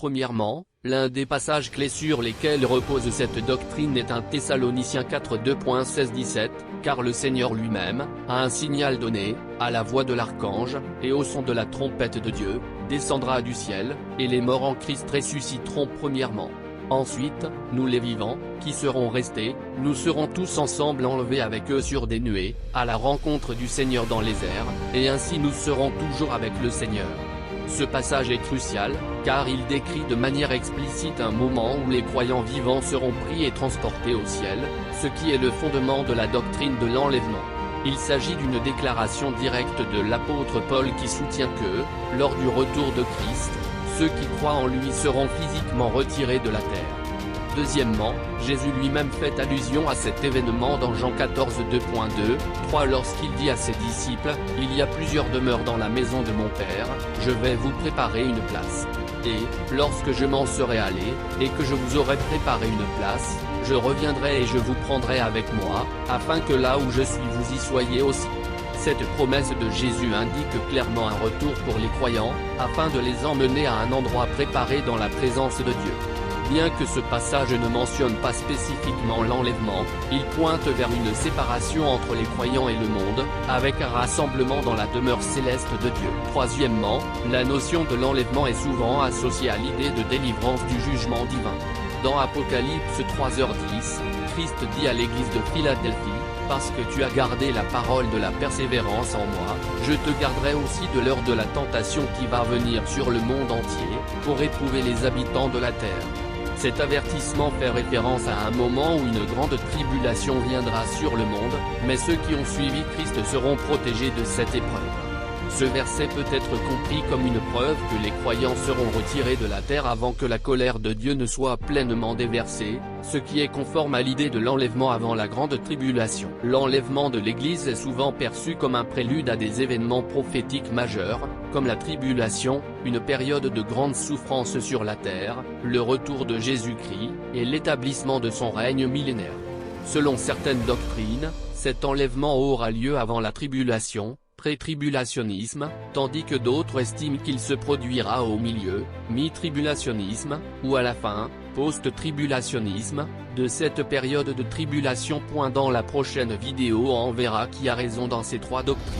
Premièrement, l'un des passages clés sur lesquels repose cette doctrine est 1 Thessaloniciens 4 2.16-17, car le Seigneur lui-même, à un signal donné, à la voix de l'archange, et au son de la trompette de Dieu, descendra du ciel, et les morts en Christ ressusciteront premièrement. Ensuite, nous les vivants, qui serons restés, nous serons tous ensemble enlevés avec eux sur des nuées, à la rencontre du Seigneur dans les airs, et ainsi nous serons toujours avec le Seigneur. Ce passage est crucial, car il décrit de manière explicite un moment où les croyants vivants seront pris et transportés au ciel, ce qui est le fondement de la doctrine de l'enlèvement. Il s'agit d'une déclaration directe de l'apôtre Paul qui soutient que, lors du retour de Christ, ceux qui croient en lui seront physiquement retirés de la terre. Deuxièmement, Jésus lui-même fait allusion à cet événement dans Jean 14 2.2-3 lorsqu'il dit à ses disciples, « Il y a plusieurs demeures dans la maison de mon Père, je vais vous préparer une place. Et, lorsque je m'en serai allé, et que je vous aurai préparé une place, je reviendrai et je vous prendrai avec moi, afin que là où je suis vous y soyez aussi. » Cette promesse de Jésus indique clairement un retour pour les croyants, afin de les emmener à un endroit préparé dans la présence de Dieu. Bien que ce passage ne mentionne pas spécifiquement l'enlèvement, il pointe vers une séparation entre les croyants et le monde, avec un rassemblement dans la demeure céleste de Dieu. Troisièmement, la notion de l'enlèvement est souvent associée à l'idée de délivrance du jugement divin. Dans Apocalypse 3h10, Christ dit à l'église de Philadelphie, « Parce que tu as gardé la parole de la persévérance en moi, je te garderai aussi de l'heure de la tentation qui va venir sur le monde entier, pour éprouver les habitants de la terre. » Cet avertissement fait référence à un moment où une grande tribulation viendra sur le monde, mais ceux qui ont suivi Christ seront protégés de cette épreuve. Ce verset peut être compris comme une preuve que les croyants seront retirés de la terre avant que la colère de Dieu ne soit pleinement déversée, ce qui est conforme à l'idée de l'enlèvement avant la grande tribulation. L'enlèvement de l'Église est souvent perçu comme un prélude à des événements prophétiques majeurs, comme la tribulation, une période de grande souffrance sur la terre, le retour de Jésus-Christ, et l'établissement de son règne millénaire. Selon certaines doctrines, cet enlèvement aura lieu avant la tribulation, pré-tribulationnisme, tandis que d'autres estiment qu'il se produira au milieu, mi-tribulationnisme, ou à la fin, post-tribulationnisme, de cette période de tribulation. Dans la prochaine vidéo on verra qui a raison dans ces trois doctrines.